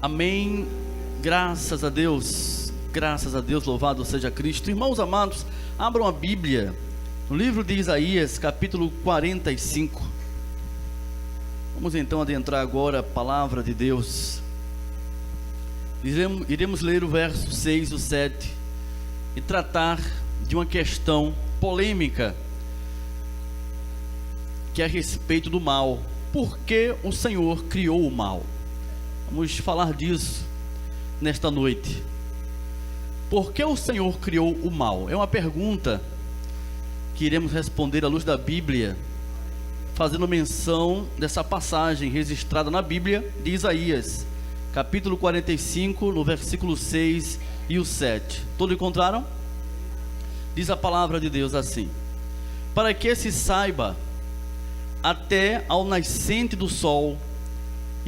Amém. Graças a Deus, louvado seja Cristo. Irmãos amados, abram a Bíblia no livro de Isaías, capítulo 45. Vamos então adentrar agora a palavra de Deus. Iremos ler o verso 6 e 7 e tratar de uma questão polêmica, que é a respeito do mal. Por que o Senhor criou o mal? Vamos falar disso nesta noite. Por que o Senhor criou o mal? É uma pergunta que iremos responder à luz da Bíblia, fazendo menção dessa passagem registrada na Bíblia de Isaías, capítulo 45, no versículo 6 e o 7. Todos encontraram? Diz a palavra de Deus assim: para que se saiba até ao nascente do sol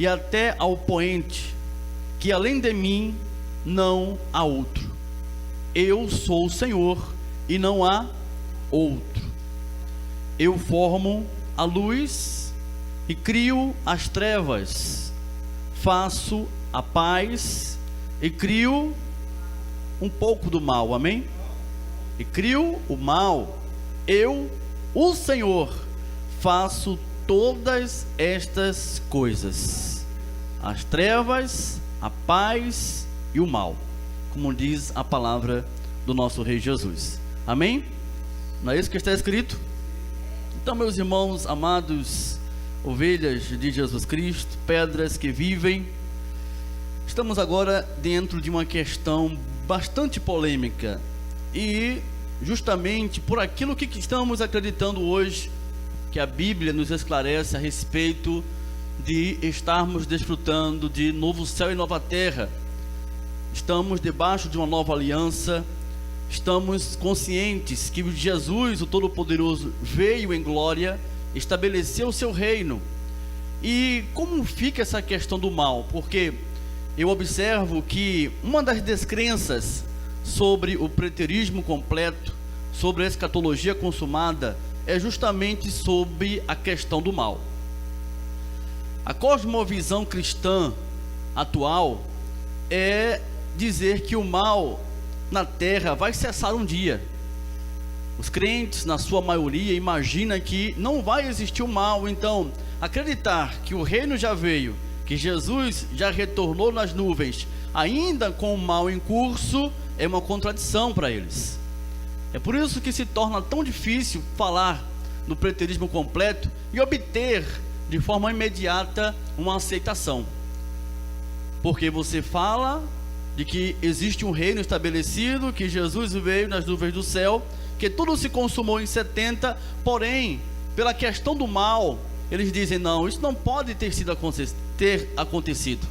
e até ao poente, que além de mim não há outro. Eu sou o Senhor e não há outro. Eu formo a luz e crio as trevas, faço a paz e crio um pouco do mal. Amém? E crio o mal. Eu, o Senhor, faço todas estas coisas: as trevas, a paz e o mal, como diz a palavra do nosso Rei Jesus. Amém? Não é isso que está escrito? Então, meus irmãos amados, ovelhas de Jesus Cristo, pedras que vivem, estamos agora dentro de uma questão bastante polêmica, e justamente por aquilo que estamos acreditando hoje, que a Bíblia nos esclarece a respeito de estarmos desfrutando de novo céu e nova terra. Estamos debaixo de uma nova aliança. Estamos conscientes que Jesus, o Todo-Poderoso, veio em glória, estabeleceu o seu reino. E como fica essa questão do mal? Porque eu observo que uma das descrenças sobre o preterismo completo, sobre a escatologia consumada, é justamente sobre a questão do mal. A cosmovisão cristã atual é dizer que o mal na terra vai cessar um dia. Os crentes, na sua maioria, imaginam que não vai existir o mal. Então, acreditar que o reino já veio, que Jesus já retornou nas nuvens, ainda com o mal em curso, é uma contradição para eles. É por isso que se torna tão difícil falar no preterismo completo e obter de forma imediata uma aceitação. Porque você fala de que existe um reino estabelecido, que Jesus veio nas nuvens do céu, que tudo se consumou em 70, porém, pela questão do mal, eles dizem: não, isso não pode ter acontecido.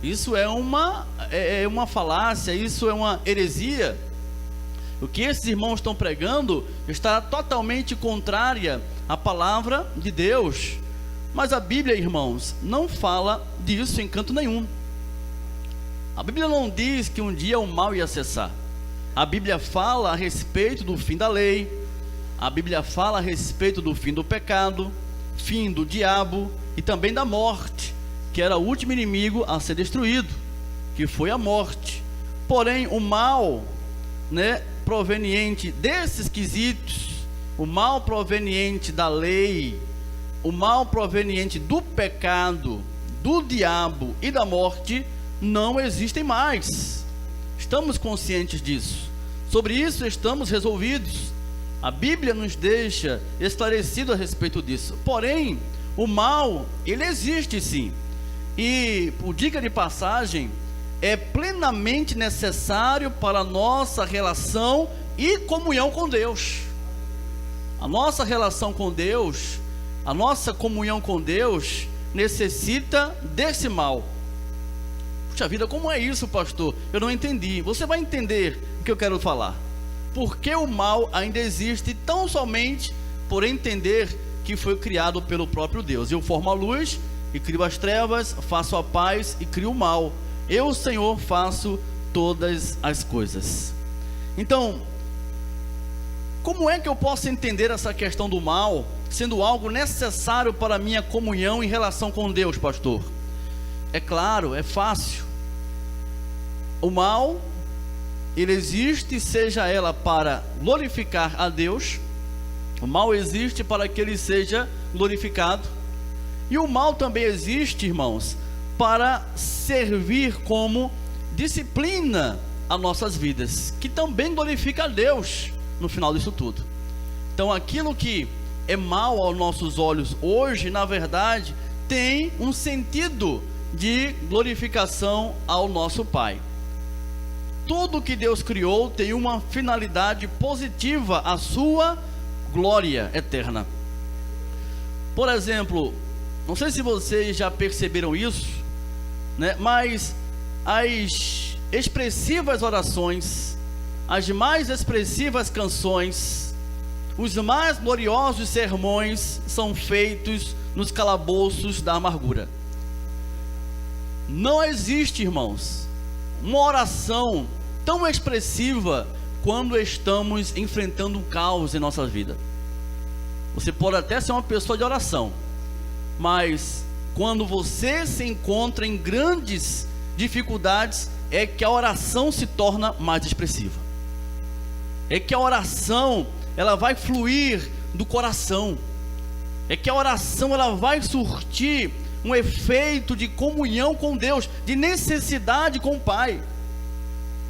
Isso é uma falácia, isso é uma heresia. O que esses irmãos estão pregando está totalmente contrária à palavra de Deus. Mas a Bíblia, irmãos, não fala disso em canto nenhum. A Bíblia não diz que um dia o mal ia cessar. A Bíblia fala a respeito do fim da lei. A Bíblia fala a respeito do fim do pecado, fim do diabo e também da morte, que era o último inimigo a ser destruído, que foi a morte. Porém, o mal, proveniente desses quesitos, o mal proveniente da lei, o mal proveniente do pecado, do diabo e da morte, não existem mais. Estamos conscientes disso. Sobre isso estamos resolvidos. A Bíblia nos deixa esclarecido a respeito disso. Porém, o mal, ele existe sim. E, por dica de passagem, é plenamente necessário para a nossa relação e comunhão com Deus. A nossa relação com Deus, a nossa comunhão com Deus necessita desse mal. Puxa vida, como é isso, pastor? Eu não entendi. Você vai entender o que eu quero falar. Porque o mal ainda existe tão somente por entender que foi criado pelo próprio Deus. Eu formo a luz e crio as trevas, faço a paz e crio o mal. Eu, Senhor, faço todas as coisas. Então, como é que eu posso entender essa questão do mal sendo algo necessário para a minha comunhão em relação com Deus, pastor? É claro, é fácil. o mal, ele existe, seja ela para glorificar a Deus, o mal existe para que ele seja glorificado, e o mal também existe, irmãos, para servir como disciplina a nossas vidas, que também glorifica a Deus no final disso tudo. Então aquilo que é mal aos nossos olhos hoje, na verdade, tem um sentido de glorificação ao nosso Pai. Tudo que Deus criou tem uma finalidade positiva, a sua glória eterna. Por exemplo, não sei se vocês já perceberam isso, né? Mas as expressivas orações, as mais expressivas canções, os mais gloriosos sermões são feitos nos calabouços da amargura. Não existe, irmãos, uma oração tão expressiva quando estamos enfrentando um caos em nossa vida. Você pode até ser uma pessoa de oração, mas quando você se encontra em grandes dificuldades, é que a oração se torna mais expressiva. É que a oração, ela vai fluir do coração. É que a oração, ela vai surtir um efeito de comunhão com Deus, de necessidade com o Pai.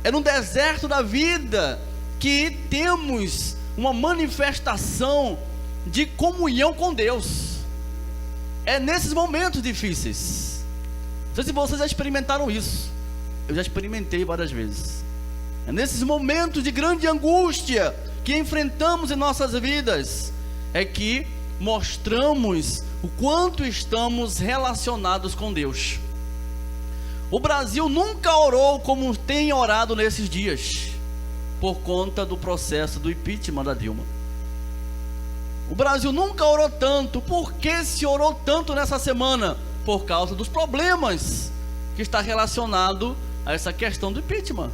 É no deserto da vida que temos uma manifestação de comunhão com Deus. É nesses momentos difíceis. Não sei se vocês já experimentaram isso. Eu já experimentei várias vezes. É nesses momentos de grande angústia que enfrentamos em nossas vidas, é que mostramos o quanto estamos relacionados com Deus. O Brasil nunca orou como tem orado nesses dias, por conta do processo do impeachment da Dilma. O Brasil nunca orou tanto. Por que se orou tanto nessa semana? Por causa dos problemas que está relacionado a essa questão do impeachment.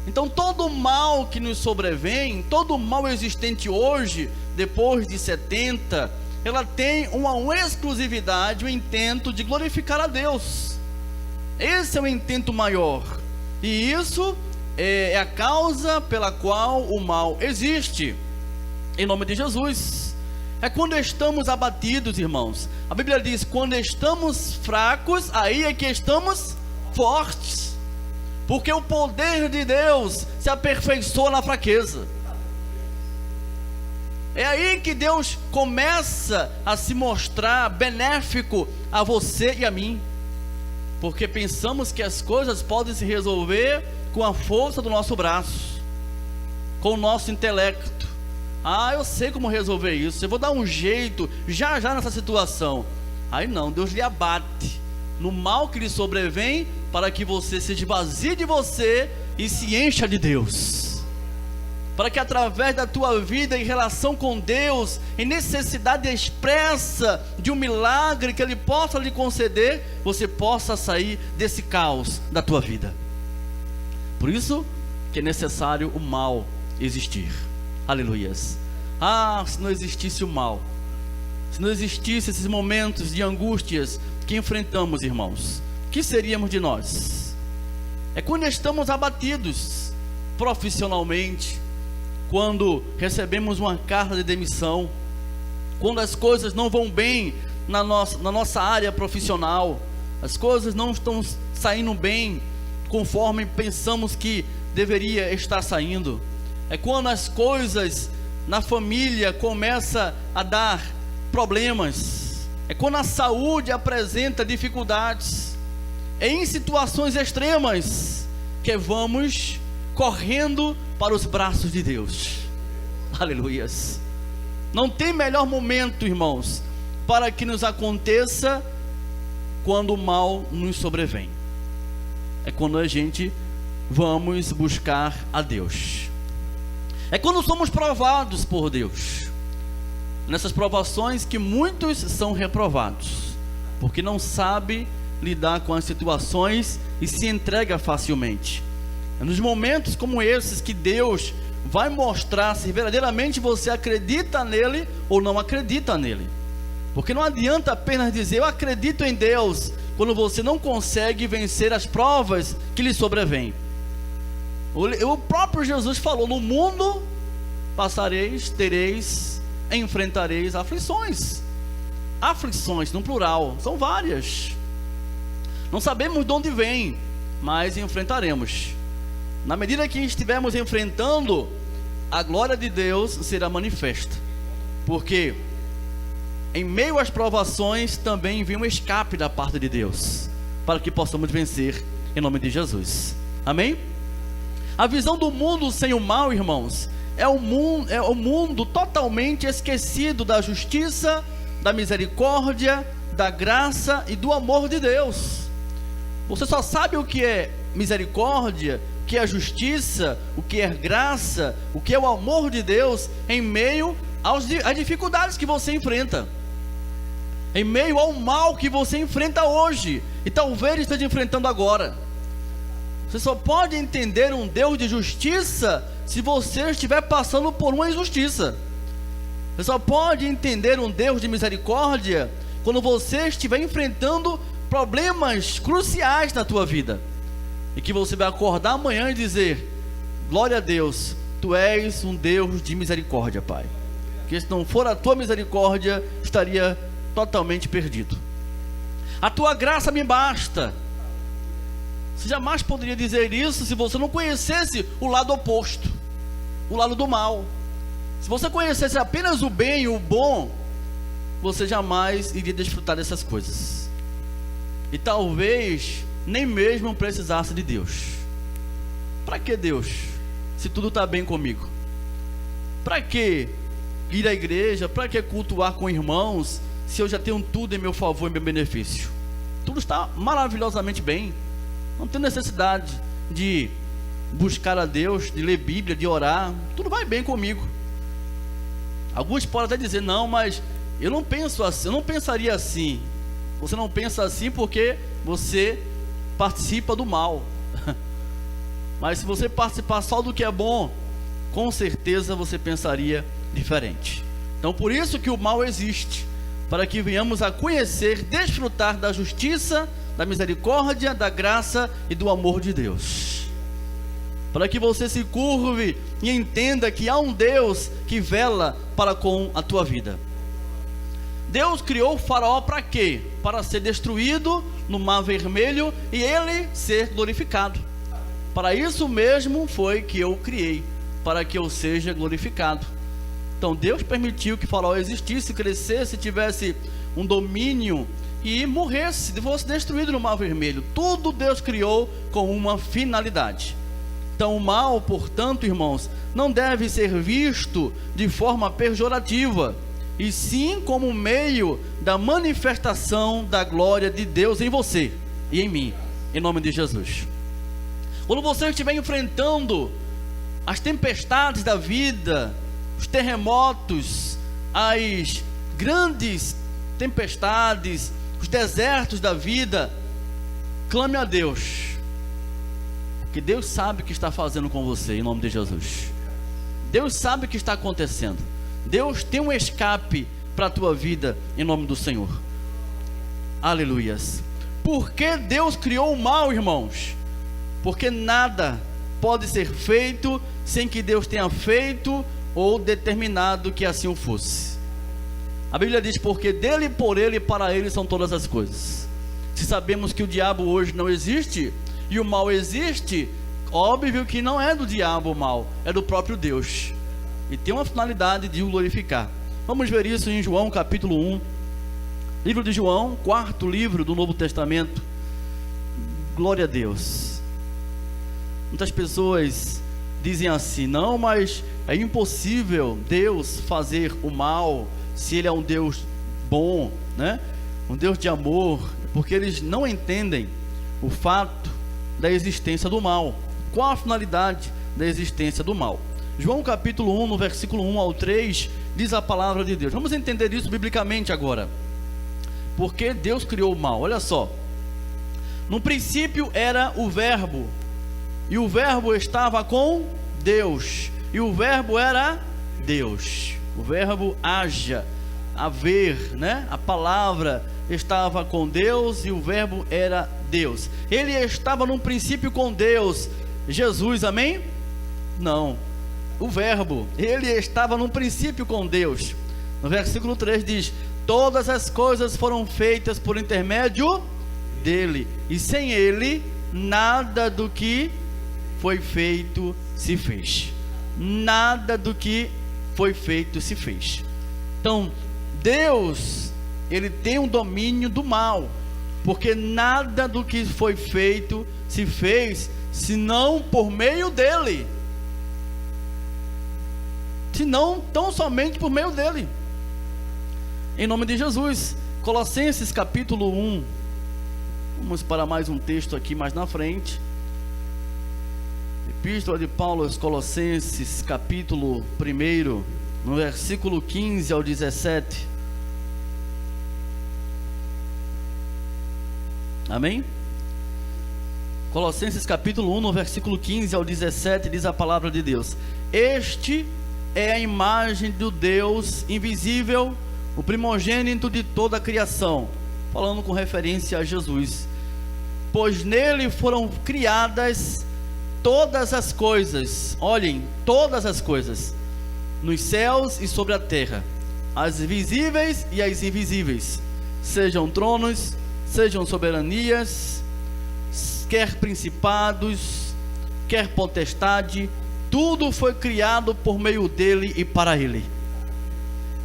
Então todo o mal que nos sobrevém, todo o mal existente hoje, depois de 70, ela tem uma exclusividade, um intento de glorificar a Deus. Esse é o intento maior, e isso é a causa pela qual o mal existe, em nome de Jesus. É quando estamos abatidos, irmãos. A Bíblia diz, quando estamos fracos, aí é que estamos fortes, porque o poder de Deus se aperfeiçoa na fraqueza. É aí que Deus começa a se mostrar benéfico a você e a mim, porque pensamos que as coisas podem se resolver com a força do nosso braço, com o nosso intelecto. Eu sei como resolver isso, eu vou dar um jeito já nessa situação. Aí não, Deus lhe abate no mal que lhe sobrevém, para que você se esvazie de você e se encha de Deus, para que através da tua vida em relação com Deus, em necessidade expressa de um milagre que Ele possa lhe conceder, você possa sair desse caos da tua vida. Por isso que é necessário o mal existir. Aleluias. Se não existisse o mal, se não existisse esses momentos de angústias que enfrentamos, irmãos, o que seríamos de nós? É quando estamos abatidos profissionalmente, quando recebemos uma carta de demissão, quando as coisas não vão bem na nossa área profissional, as coisas não estão saindo bem conforme pensamos que deveria estar saindo. É quando as coisas na família começam a dar problemas, é quando a saúde apresenta dificuldades, é em situações extremas que vamos correndo para os braços de Deus. Aleluias. Não tem melhor momento, irmãos, para que nos aconteça quando o mal nos sobrevém. É quando a gente vamos buscar a Deus. É quando somos provados por Deus. Nessas provações que muitos são reprovados, porque não sabe lidar com as situações e se entrega facilmente. É nos momentos como esses que Deus vai mostrar se verdadeiramente você acredita nele ou não acredita nele. Porque não adianta apenas dizer eu acredito em Deus, quando você não consegue vencer as provas que lhe sobrevêm. O próprio Jesus falou: no mundo passareis, tereis, enfrentareis aflições. Aflições, no plural, são várias. Não sabemos de onde vem, mas enfrentaremos. Na medida que estivermos enfrentando, a glória de Deus será manifesta. Porque em meio às provações também vem um escape da parte de Deus, para que possamos vencer em nome de Jesus. Amém? A visão do mundo sem o mal, irmãos, é um mundo totalmente esquecido da justiça, da misericórdia, da graça e do amor de Deus. Você só sabe o que é misericórdia, o que é justiça, o que é graça, o que é o amor de Deus em meio às dificuldades que você enfrenta, em meio ao mal que você enfrenta hoje e talvez esteja enfrentando agora. Você só pode entender um Deus de justiça se você estiver passando por uma injustiça. Você só pode entender um Deus de misericórdia quando você estiver enfrentando problemas cruciais na tua vida, e que você vai acordar amanhã e dizer: glória a Deus, Tu és um Deus de misericórdia, Pai. Que se não for a Tua misericórdia, estaria totalmente perdido. A Tua graça me basta. Você jamais poderia dizer isso se você não conhecesse o lado oposto, o lado do mal. Se você conhecesse apenas o bem e o bom, você jamais iria desfrutar dessas coisas. E talvez nem mesmo precisasse de Deus. Para que Deus, se tudo está bem comigo? Para que ir à igreja? Para que cultuar com irmãos, se eu já tenho tudo em meu favor e meu benefício? Tudo está maravilhosamente bem. Não tem necessidade de buscar a Deus, de ler Bíblia, de orar. Tudo vai bem comigo. Alguns podem até dizer: não, mas eu não penso assim, eu não pensaria assim. Você não pensa assim porque você participa do mal. Mas se você participar só do que é bom, com certeza você pensaria diferente. Então por isso que o mal existe, para que venhamos a conhecer, desfrutar da justiça, da misericórdia, da graça e do amor de Deus, para que você se curve e entenda que há um Deus que vela para com a tua vida. Deus criou o faraó para quê? Para ser destruído no mar vermelho e ele ser glorificado. Para isso mesmo foi que eu o criei, para que eu seja glorificado. Então Deus permitiu que o faraó existisse, crescesse, tivesse um domínio e morresse, fosse destruído no mar vermelho. Tudo Deus criou com uma finalidade. Então o mal, portanto, irmãos, não deve ser visto de forma pejorativa, e sim como meio da manifestação da glória de Deus em você e em mim, em nome de Jesus. Quando você estiver enfrentando as tempestades da vida, os terremotos, as grandes tempestades, os desertos da vida, clame a Deus, que Deus sabe o que está fazendo com você, em nome de Jesus. Deus sabe o que está acontecendo. Deus tem um escape para a tua vida, em nome do Senhor. Aleluias. Por que Deus criou o mal, irmãos? Porque nada pode ser feito sem que Deus tenha feito ou determinado que assim o fosse. A Bíblia diz: porque dele, por ele e para ele são todas as coisas. Se sabemos que o diabo hoje não existe e o mal existe, óbvio que não é do diabo o mal, é do próprio Deus, e tem uma finalidade de o glorificar. Vamos ver isso em João capítulo 1, livro de João, quarto livro do Novo Testamento. Glória a Deus. Muitas pessoas dizem assim: não, mas é impossível Deus fazer o mal, se Ele é um Deus bom, né? Um Deus de amor, porque eles não entendem o fato da existência do mal. Qual a finalidade da existência do mal? João capítulo 1, no versículo 1 ao 3, diz a palavra de Deus. Vamos entender isso biblicamente agora. Porque Deus criou o mal. Olha só: no princípio era o verbo, e o verbo estava com Deus, e o verbo era Deus. O verbo haja, haver, né? A palavra estava com Deus e o verbo era Deus. Ele estava no princípio com Deus. Jesus, amém? Não. O verbo, ele estava no princípio com Deus. No versículo 3 diz: todas as coisas foram feitas por intermédio dele, e sem ele nada do que foi feito se fez. Nada do que foi feito se fez. Então, Deus, ele tem um domínio do mal, porque nada do que foi feito se fez, senão por meio dele, senão tão somente por meio dele. Em nome de Jesus. Colossenses capítulo 1. Vamos para mais um texto aqui mais na frente. Epístola de Paulo aos Colossenses, capítulo 1, no versículo 15 ao 17. Amém? Colossenses capítulo 1, no versículo 15 ao 17, diz a palavra de Deus: este é a imagem do Deus invisível, o primogênito de toda a criação, falando com referência a Jesus, pois nele foram criadas todas as coisas, olhem, todas as coisas, nos céus e sobre a terra, as visíveis e as invisíveis, sejam tronos, sejam soberanias, quer principados, quer potestade, tudo foi criado por meio dele e para ele.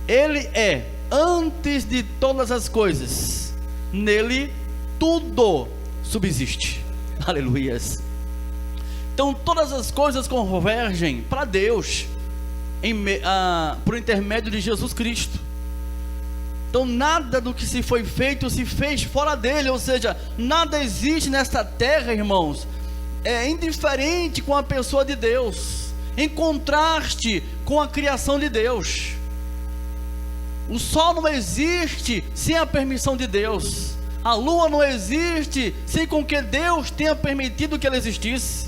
Ele é antes de todas as coisas, nele tudo subsiste. Aleluias. Então todas as coisas convergem para Deus por intermédio de Jesus Cristo. Então nada do que se foi feito se fez fora dele, ou seja, nada existe nesta terra, irmãos, é indiferente com a pessoa de Deus, em contraste com a criação de Deus. O sol não existe sem a permissão de Deus, a lua não existe sem com que Deus tenha permitido que ela existisse,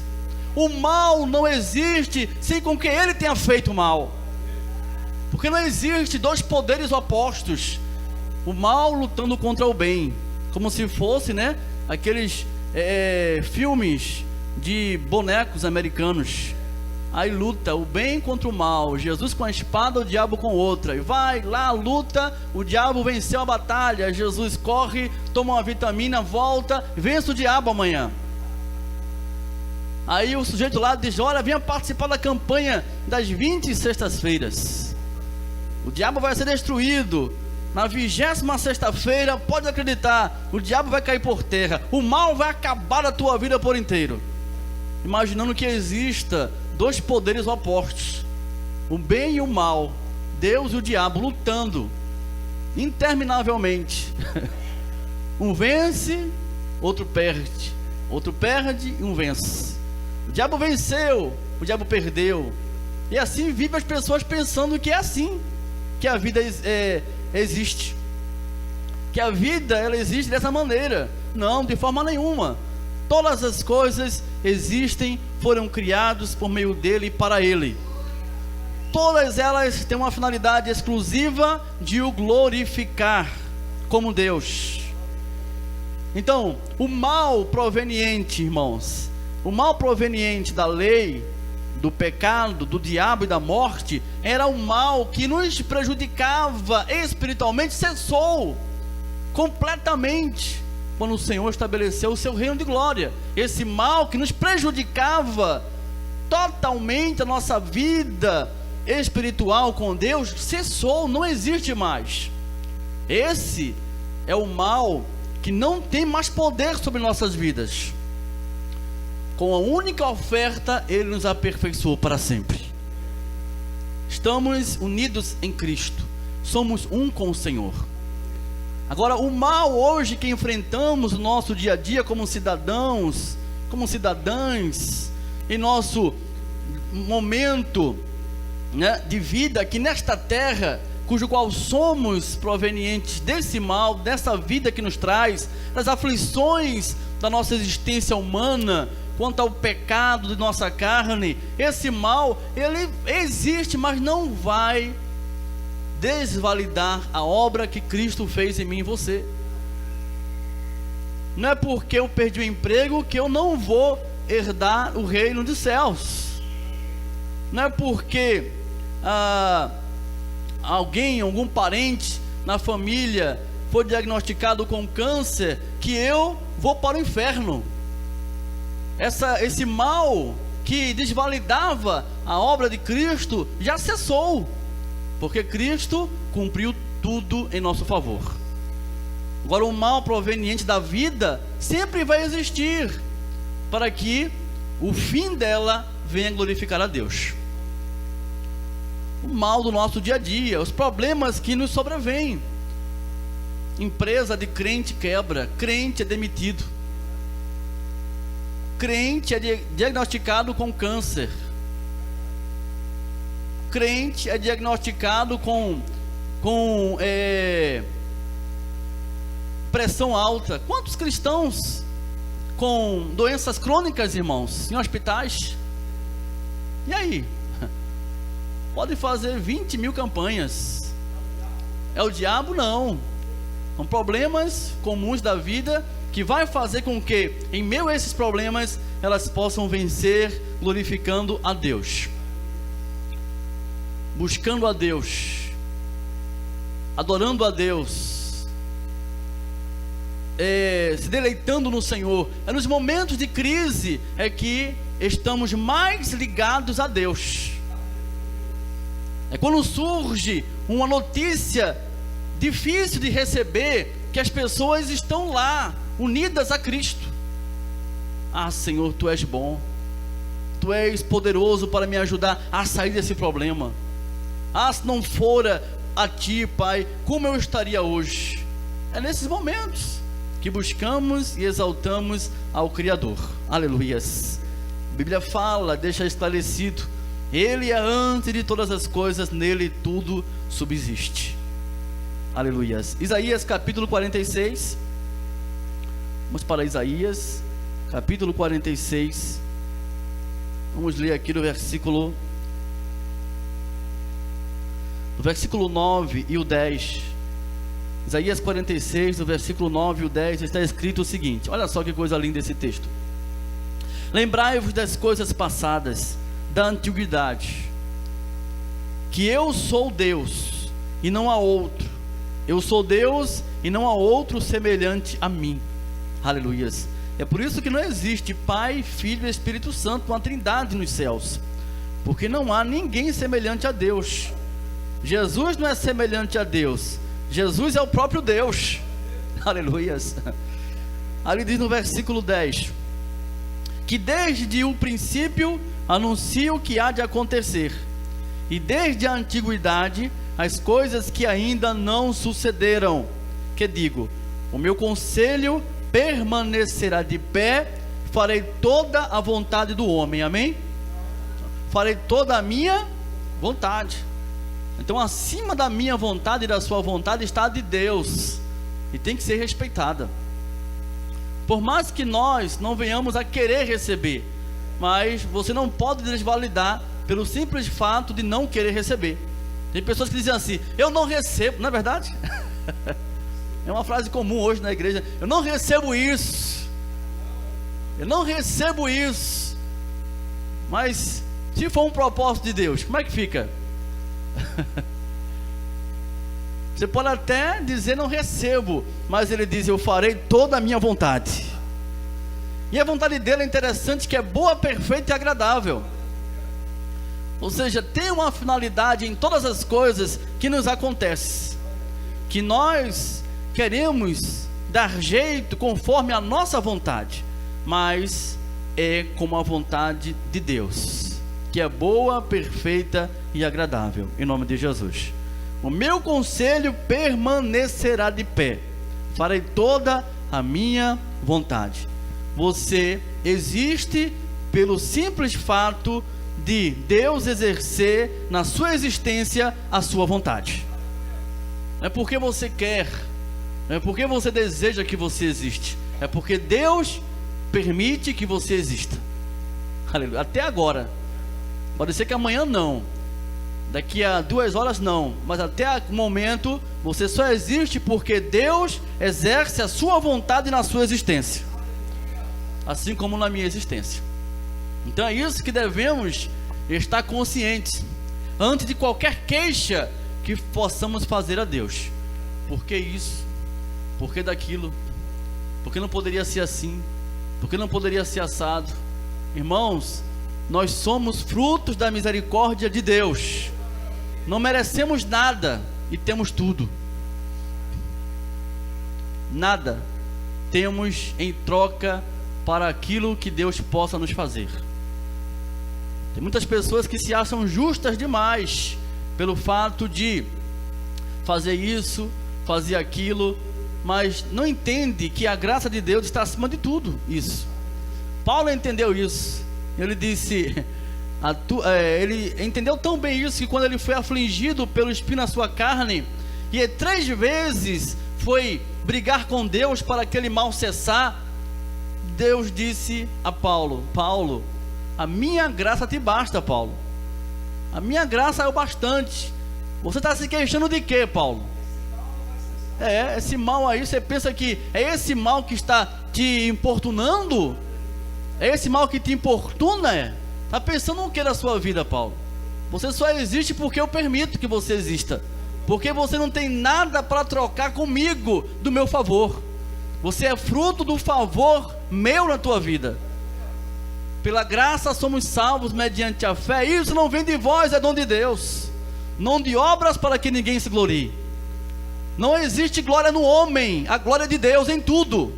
o mal não existe sem com que ele tenha feito mal, porque não existe dois poderes opostos, o mal lutando contra o bem, como se fosse, né, aqueles filmes de bonecos americanos. Aí luta o bem contra o mal, Jesus com a espada, o diabo com outra, e vai lá, luta, o diabo venceu a batalha, Jesus corre, toma uma vitamina, volta, vence o diabo amanhã. Aí o sujeito lá diz: olha, venha participar da campanha das 20 sextas-feiras, o diabo vai ser destruído, na 20ª sexta-feira, pode acreditar, o diabo vai cair por terra, o mal vai acabar da tua vida por inteiro, imaginando que exista dois poderes opostos, o bem e o mal, Deus e o diabo lutando interminavelmente. Um vence, outro perde e um vence. O diabo venceu, o diabo perdeu, e assim vive as pessoas pensando que é assim que a vida existe, que a vida ela existe dessa maneira. Não, de forma nenhuma. Todas as coisas existem, foram criadas por meio dele e para ele. Todas elas têm uma finalidade exclusiva de o glorificar como Deus. Então, o mal proveniente, irmãos, o mal proveniente da lei, do pecado, do diabo e da morte, era um mal que nos prejudicava espiritualmente, cessou completamente quando o Senhor estabeleceu o seu reino de glória. Esse mal que nos prejudicava totalmente a nossa vida espiritual com Deus, cessou, não existe mais. Esse é o mal que não tem mais poder sobre nossas vidas. Com a única oferta, ele nos aperfeiçoou para sempre. Estamos unidos em Cristo, somos um com o Senhor. Agora, o mal hoje que enfrentamos no nosso dia a dia como cidadãos, como cidadãs, em nosso momento, né, de vida aqui nesta terra, cujo qual somos provenientes desse mal, dessa vida que nos traz, das aflições da nossa existência humana, quanto ao pecado de nossa carne, esse mal, ele existe, mas não vai desvalidar a obra que Cristo fez em mim e você. Não é porque eu perdi o emprego que eu não vou herdar o reino dos céus. Não é porque algum parente na família foi diagnosticado com câncer que eu vou para o inferno. Esse mal que desvalidava a obra de Cristo já cessou, porque Cristo cumpriu tudo em nosso favor. Agora, o mal proveniente da vida sempre vai existir, para que o fim dela venha glorificar a Deus. O mal do nosso dia a dia, os problemas que nos sobrevêm. Empresa de crente quebra, crente é demitido, crente é diagnosticado com câncer, crente é diagnosticado com pressão alta. Quantos cristãos com doenças crônicas, irmãos, em hospitais? E aí? Pode fazer 20 mil campanhas. É o diabo? Não. São problemas comuns da vida que vai fazer com que, em meio a esses problemas, elas possam vencer, glorificando a Deus, buscando a Deus, adorando a Deus, se deleitando no Senhor. É nos momentos de crise é que estamos mais ligados a Deus. É quando surge uma notícia difícil de receber, que as pessoas estão lá, unidas a Cristo. Ah, Senhor, Tu és bom, Tu és poderoso para me ajudar a sair desse problema. Ah, se não fora a Ti, Pai, como eu estaria hoje? É nesses momentos que buscamos e exaltamos ao Criador. Aleluias. A Bíblia fala, deixa esclarecido: Ele é antes de todas as coisas, nele tudo subsiste. Aleluias. Isaías capítulo 46. Vamos para Isaías capítulo 46. Vamos ler aqui do versículo 9 e o 10. Isaías 46, do versículo 9 e o 10, está escrito o seguinte: olha só que coisa linda esse texto. Lembrai-vos das coisas passadas, da antiguidade, que eu sou Deus e não há outro. Eu sou Deus e não há outro semelhante a mim. Aleluias. É por isso que não existe Pai, Filho e Espírito Santo, uma trindade nos céus, porque não há ninguém semelhante a Deus. Jesus não é semelhante a Deus, Jesus é o próprio Deus. Aleluias. Ali diz no versículo 10, que desde o princípio anuncia o que há de acontecer, e desde a antiguidade as coisas que ainda não sucederam. Que digo, o meu conselho permanecerá de pé, farei toda a vontade do homem. Amém? Farei toda a minha vontade. Então, acima da minha vontade e da sua vontade está a de Deus, e tem que ser respeitada. Por mais que nós não venhamos a querer receber, mas você não pode desvalidar pelo simples fato de não querer receber. Tem pessoas que dizem assim: eu não recebo, não é verdade? É uma frase comum hoje na igreja: eu não recebo isso, eu não recebo isso. Mas se for um propósito de Deus, como é que fica? Você pode até dizer não recebo, mas Ele diz: eu farei toda a minha vontade. E a vontade dele é interessante, que é boa, perfeita e agradável. Ou seja, tem uma finalidade em todas as coisas que nos acontecem, que nós queremos dar jeito conforme a nossa vontade, mas é como a vontade de Deus, que é boa, perfeita e agradável. Em nome de Jesus. O meu conselho permanecerá de pé, farei toda a minha vontade. Você existe pelo simples fato de Deus exercer na sua existência a sua vontade. Não é porque você quer, não é porque você deseja que você existe, é porque Deus permite que você exista. Aleluia. Até agora. Pode ser que amanhã não, daqui a 2 horas não, mas até o momento você só existe porque Deus exerce a sua vontade na sua existência, assim como na minha existência. Então é isso que devemos estar conscientes antes de qualquer queixa que possamos fazer a Deus. Por que isso? Por que daquilo? Por que não poderia ser assim? Por que não poderia ser assado? Irmãos, nós somos frutos da misericórdia de Deus. Não merecemos nada e temos tudo. Nada temos em troca para aquilo que Deus possa nos fazer. Tem muitas pessoas que se acham justas demais pelo fato de fazer isso, fazer aquilo, mas não entende que a graça de Deus está acima de tudo isso. Paulo entendeu isso. Ele disse, ele entendeu tão bem isso que quando ele foi afligido pelo espinho na sua carne, e 3 vezes foi brigar com Deus para aquele mal cessar, Deus disse a Paulo: Paulo, a minha graça te basta, Paulo. A minha graça é o bastante. Você está se queixando de quê, Paulo? Esse mal aí, você pensa que é esse mal que está te importunando? É esse mal que te importuna? Está pensando o que da sua vida, Paulo? Você só existe porque eu permito que você exista. Porque você não tem nada para trocar comigo do meu favor. Você é fruto do favor meu na tua vida. Pela graça somos salvos mediante a fé. Isso não vem de vós, é dom de Deus. Não de obras para que ninguém se glorie. Não existe glória no homem. A glória de Deus em tudo.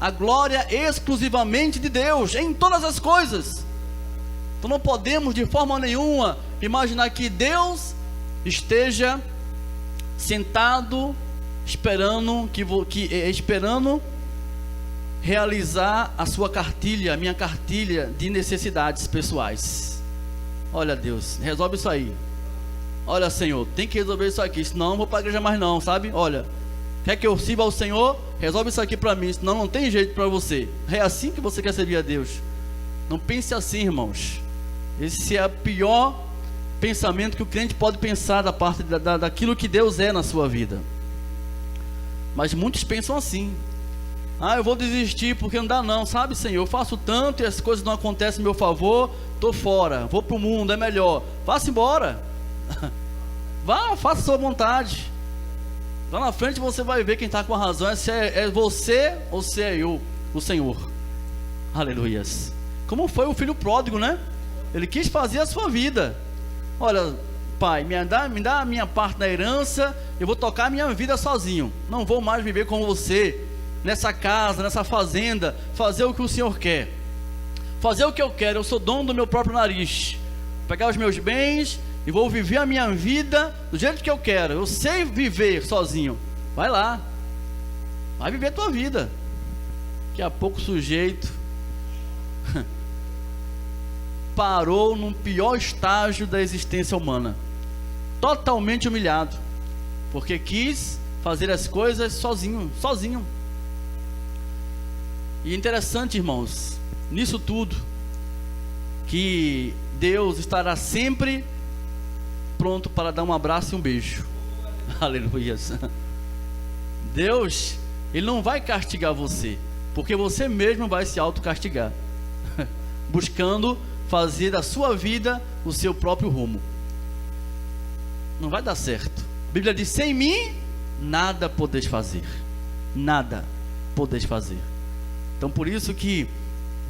A glória exclusivamente de Deus em todas as coisas. Então não podemos de forma nenhuma imaginar que Deus esteja sentado esperando esperando realizar a sua cartilha, a minha cartilha de necessidades pessoais. Olha, Deus, resolve isso aí. Olha, Senhor, tem que resolver isso aqui, senão não vou para a igreja mais não, sabe? Olha, quer que eu sirva ao Senhor? Resolve isso aqui para mim, senão não tem jeito para você. É assim que você quer servir a Deus. Não pense assim, irmãos. Esse é o pior pensamento que o crente pode pensar da parte daquilo que Deus é na sua vida. Mas muitos pensam assim: eu vou desistir porque não dá não, sabe, Senhor, eu faço tanto e as coisas não acontecem em meu favor, estou fora, vou para o mundo, é melhor. Vá-se embora. Vá, faça a sua vontade. Lá na frente você vai ver quem está com a razão, se é você ou se é eu, o Senhor. Aleluias. Como foi o filho pródigo, né? Ele quis fazer a sua vida. Olha, pai, me dá a minha parte da herança, eu vou tocar a minha vida sozinho. Não vou mais viver com você, nessa casa, nessa fazenda, fazer o que o Senhor quer. Fazer o que eu quero, eu sou dono do meu próprio nariz. Pegar os meus bens e vou viver a minha vida do jeito que eu quero. Eu sei viver sozinho. Vai lá. Vai viver a tua vida. Daqui a pouco o sujeito parou no pior estágio da existência humana, totalmente humilhado, porque quis fazer as coisas sozinho. E interessante, irmãos, nisso tudo, que Deus estará sempre pronto para dar um abraço e um beijo. Aleluia. Deus, Ele não vai castigar você, porque você mesmo vai se autocastigar, buscando fazer da sua vida o seu próprio rumo. Não vai dar certo. A Bíblia diz: sem mim nada podeis fazer. Nada podeis fazer. Então por isso que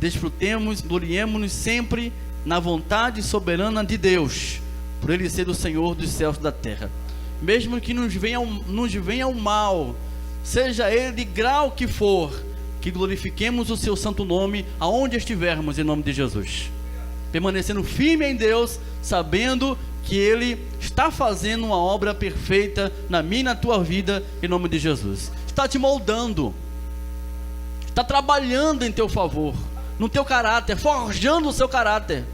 desfrutemos, gloriemos-nos sempre na vontade soberana de Deus, por Ele ser o Senhor dos céus e da terra. Mesmo que nos venha o mal, seja ele de grau que for, que glorifiquemos o seu santo nome aonde estivermos, em nome de Jesus. Permanecendo firme em Deus, sabendo que Ele está fazendo uma obra perfeita na minha e na tua vida, em nome de Jesus. Está te moldando, está trabalhando em teu favor, no teu caráter, forjando o seu caráter.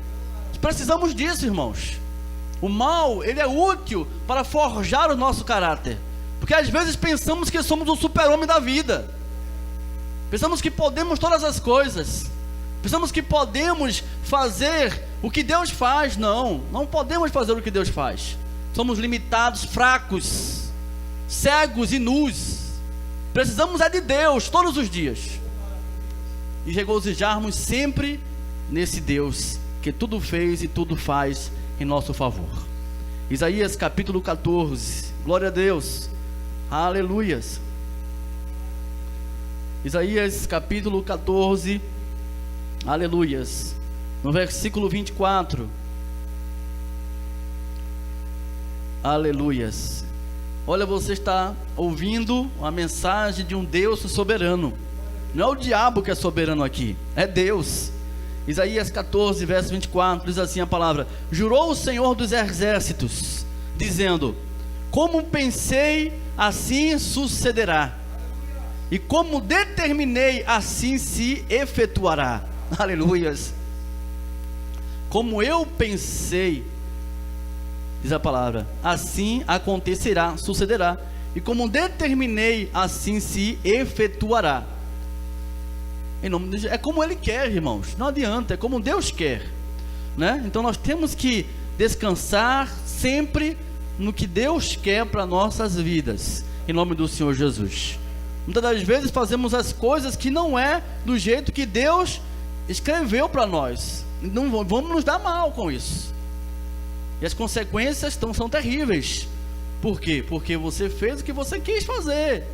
Precisamos disso, irmãos. O mal, ele é útil para forjar o nosso caráter, porque às vezes pensamos que somos o super-homem da vida, pensamos que podemos todas as coisas, pensamos que podemos fazer o que Deus faz. Não podemos fazer o que Deus faz. Somos limitados, fracos, cegos e nus. Precisamos de Deus todos os dias, e regozijarmos sempre nesse Deus que tudo fez e tudo faz em nosso favor. Isaías capítulo 14, glória a Deus, aleluias. Isaías capítulo 14, aleluias, no versículo 24, aleluias. Olha, você está ouvindo a mensagem de um Deus soberano. Não é o diabo que é soberano aqui, é Deus. Isaías 14, verso 24, diz assim a palavra: jurou o Senhor dos exércitos, dizendo: como pensei, assim sucederá, e como determinei, assim se efetuará. Aleluias. Como eu pensei, diz a palavra, assim acontecerá, sucederá, e como determinei, assim se efetuará. Em nome de Jesus. É como Ele quer, irmãos, não adianta, é como Deus quer, né? Então nós temos que descansar sempre no que Deus quer para nossas vidas, em nome do Senhor Jesus. Muitas das vezes fazemos as coisas que não é do jeito que Deus escreveu para nós, não vamos nos dar mal com isso, e as consequências são terríveis. Por quê? Porque você fez o que você quis fazer,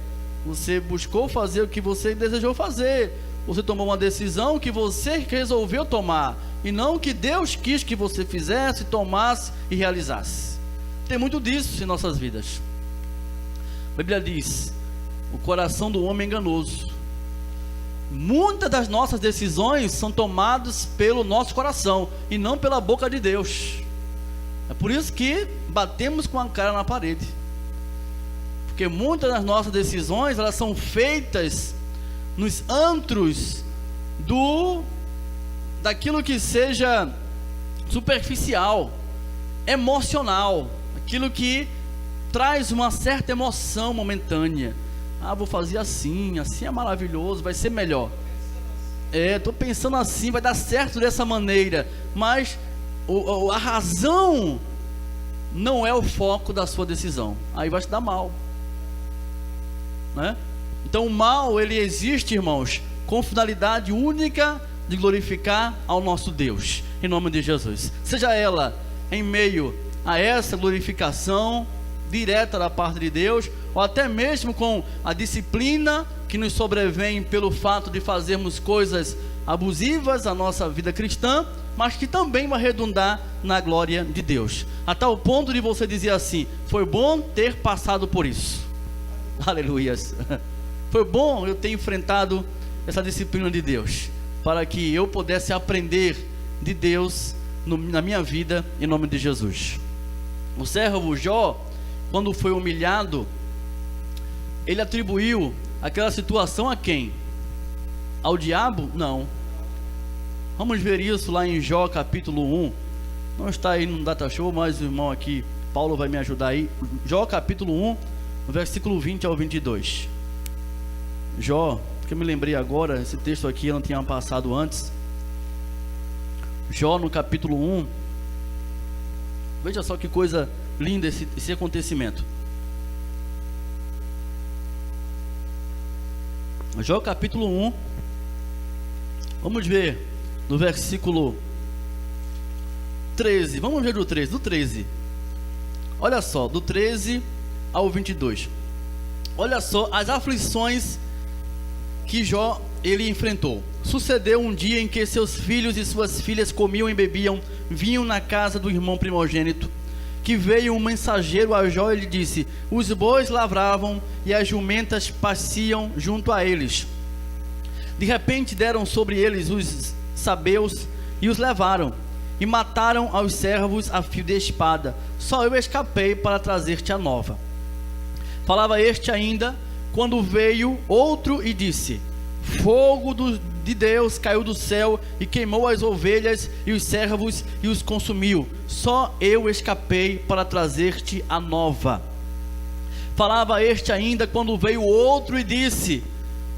você buscou fazer o que você desejou fazer, você tomou uma decisão que você resolveu tomar, e não que Deus quis que você fizesse, tomasse e realizasse. Tem muito disso em nossas vidas. A Bíblia diz: o coração do homem é enganoso. Muitas das nossas decisões são tomadas pelo nosso coração e não pela boca de Deus. É por isso que batemos com a cara na parede, porque muitas das nossas decisões, elas são feitas nos antros daquilo que seja superficial, emocional, aquilo que traz uma certa emoção momentânea. Vou fazer assim, assim é maravilhoso, vai ser melhor. Estou pensando assim, vai dar certo dessa maneira, mas a razão não é o foco da sua decisão, aí vai te dar mal, né? Então o mal, ele existe, irmãos, com finalidade única de glorificar ao nosso Deus, em nome de Jesus. Seja ela em meio a essa glorificação direta da parte de Deus, ou até mesmo com a disciplina que nos sobrevém pelo fato de fazermos coisas abusivas à nossa vida cristã, mas que também vai redundar na glória de Deus, a tal ponto de você dizer assim: foi bom ter passado por isso. Aleluias. Foi bom eu ter enfrentado essa disciplina de Deus, para que eu pudesse aprender de Deus na minha vida, em nome de Jesus. O servo Jó, quando foi humilhado, ele atribuiu aquela situação a quem? Ao diabo? Não. Vamos ver isso lá em Jó capítulo 1. Não está aí no data show, mas o irmão aqui, Paulo, vai me ajudar aí. Jó capítulo 1, no versículo 20 ao 22. Jó, que eu me lembrei agora, esse texto aqui eu não tinha passado antes. Jó no capítulo 1. Veja só que coisa linda esse acontecimento. Jó capítulo 1. Vamos ver no versículo 13. Vamos ver do 13. Olha só, do 13 ao 22. Olha só as aflições que Jó ele enfrentou. Sucedeu um dia em que seus filhos e suas filhas comiam e bebiam vinho na casa do irmão primogênito, que veio um mensageiro a Jó e lhe disse: os bois lavravam e as jumentas pasciam junto a eles. De repente deram sobre eles os sabeus e os levaram, e mataram aos servos a fio de espada. Só eu escapei para trazer-te a nova. Falava este ainda, quando veio outro e disse: fogo de Deus caiu do céu e queimou as ovelhas e os servos e os consumiu. Só eu escapei para trazer-te a nova. Falava este ainda, quando veio outro e disse: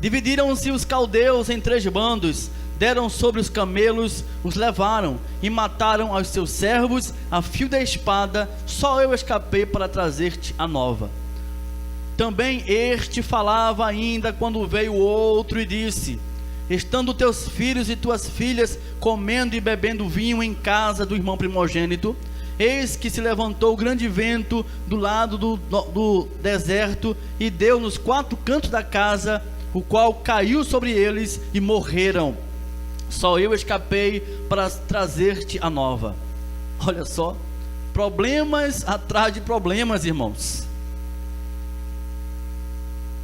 dividiram-se os caldeus em 3 bandos, deram sobre os camelos, os levaram e mataram aos seus servos a fio da espada. Só eu escapei para trazer-te a nova. Também este falava ainda, quando veio outro e disse: estando teus filhos e tuas filhas comendo e bebendo vinho em casa do irmão primogênito, eis que se levantou grande vento do lado do deserto e deu nos 4 cantos da casa, o qual caiu sobre eles e morreram. Só eu escapei para trazer-te a nova. Olha só, problemas atrás de problemas, irmãos.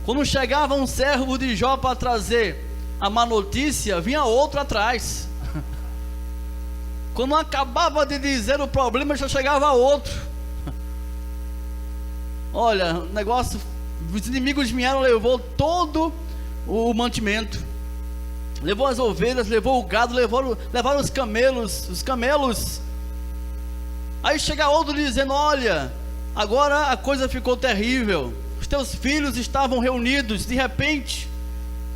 Quando chegava um servo de Jó para trazer a má notícia, vinha outro atrás. Quando acabava de dizer o problema, já chegava outro. Olha, o negócio, os inimigos vieram, levou todo o mantimento, levou as ovelhas, levou o gado, levaram os camelos. Aí chega outro dizendo: olha, agora a coisa ficou terrível, os teus filhos estavam reunidos, de repente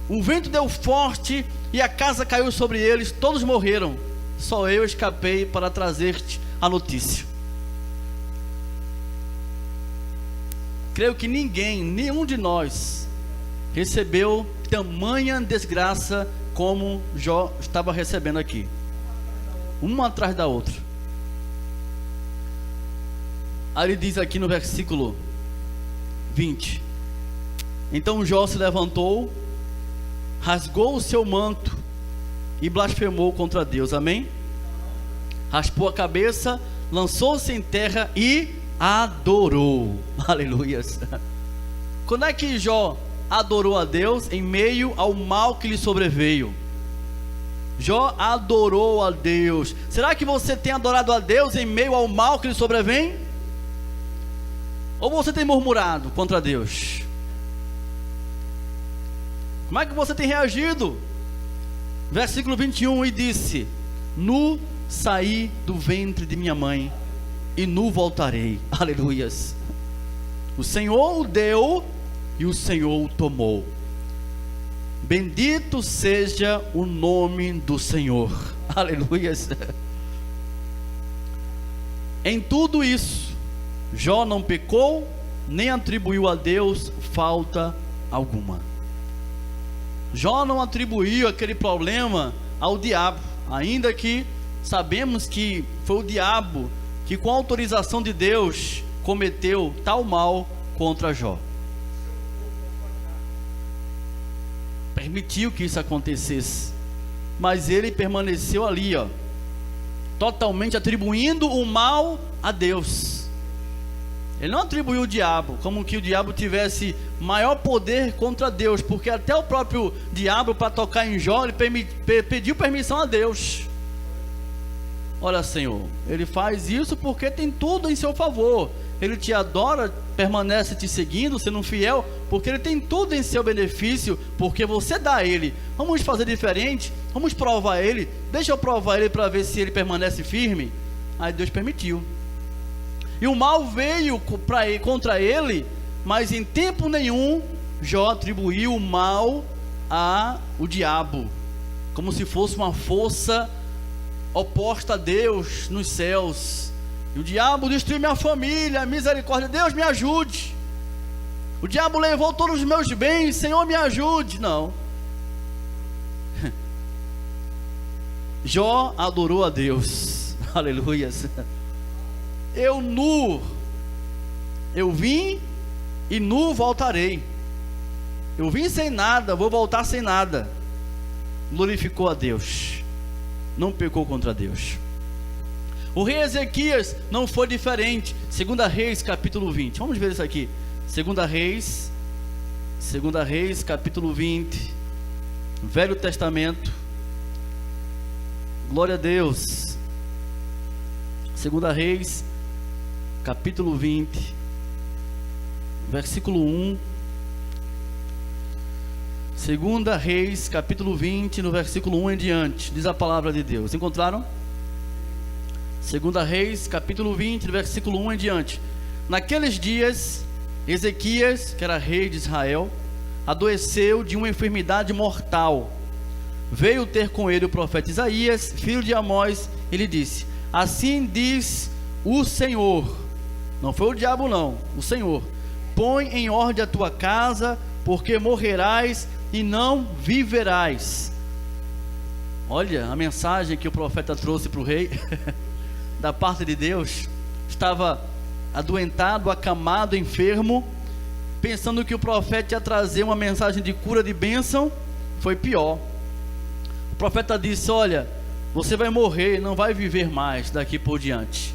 o vento deu forte e a casa caiu sobre eles, todos morreram, só eu escapei para trazer-te a notícia. Creio que nenhum de nós recebeu tamanha desgraça como Jó estava recebendo aqui, uma atrás da outra. Aí ele diz aqui no versículo 20: então Jó se levantou, rasgou o seu manto e blasfemou contra Deus. Amém? Raspou a cabeça, lançou-se em terra e adorou. Aleluias. Quando é que Jó adorou a Deus? Em meio ao mal que lhe sobreveio. Jó adorou a Deus. Será que você tem adorado a Deus em meio ao mal que lhe sobrevém? Ou você tem murmurado contra Deus? Como é que você tem reagido? Versículo 21, e disse: nu saí do ventre de minha mãe, e nu voltarei. Aleluias. O Senhor o deu e o Senhor o tomou. Bendito seja o nome do Senhor. Aleluias. Em tudo isso, Jó não pecou, nem atribuiu a Deus falta alguma. Jó não atribuiu aquele problema ao diabo, ainda que sabemos que foi o diabo que, com a autorização de Deus, cometeu tal mal contra Jó. Permitiu que isso acontecesse, mas ele permaneceu ali, totalmente atribuindo o mal a Deus. Ele não atribuiu o diabo, como que o diabo tivesse maior poder contra Deus, porque até o próprio diabo, para tocar em Jó, ele pediu permissão a Deus. Olha, Senhor, ele faz isso porque tem tudo em seu favor. Ele te adora, permanece te seguindo, sendo fiel, porque ele tem tudo em seu benefício, porque você dá a ele. Vamos fazer diferente, vamos provar ele, deixa eu provar ele para ver se ele permanece firme. Aí Deus permitiu. E o mal veio contra ele, mas em tempo nenhum Jó atribuiu o mal ao diabo, como se fosse uma força oposta a Deus nos céus. E o diabo destruiu minha família, misericórdia, Deus me ajude. O diabo levou todos os meus bens, Senhor me ajude. Não. Jó adorou a Deus. Aleluias. Eu vim e nu voltarei. Eu vim sem nada, vou voltar sem nada. Glorificou a Deus, não pecou contra Deus. O rei Ezequias não foi diferente. 2 Reis capítulo 20, vamos ver isso aqui. 2 Reis capítulo 20, Velho Testamento. Glória a Deus. 2 Reis capítulo 20, versículo 1. 2 Reis capítulo 20, no versículo 1 em diante, diz a palavra de Deus. Encontraram? 2 Reis capítulo 20, no versículo 1 em diante. Naqueles dias, Ezequias, que era rei de Israel, adoeceu de uma enfermidade mortal. Veio ter com ele o profeta Isaías, filho de Amós, e lhe disse: assim diz o Senhor, não foi o diabo não, o Senhor: põe em ordem a tua casa, porque morrerás e não viverás. Olha, a mensagem que o profeta trouxe para o rei, da parte de Deus, estava adoentado, acamado, enfermo, pensando que o profeta ia trazer uma mensagem de cura, de bênção. Foi pior. O profeta disse: olha, você vai morrer, não vai viver mais daqui por diante.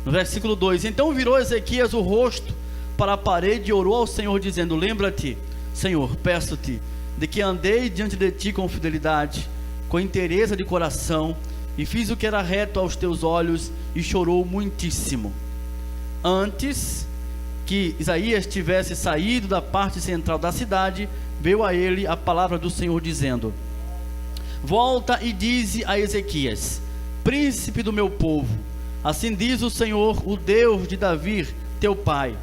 No versículo 2: então virou Ezequias o rosto para a parede e orou ao Senhor, dizendo: lembra-te, Senhor, peço-te, de que andei diante de ti com fidelidade, com inteireza de coração, e fiz o que era reto aos teus olhos. E chorou muitíssimo. Antes que Isaías tivesse saído da parte central da cidade, veio a ele a palavra do Senhor, dizendo: volta e dize a Ezequias, príncipe do meu povo, assim diz o Senhor, o Deus de Davi, teu pai: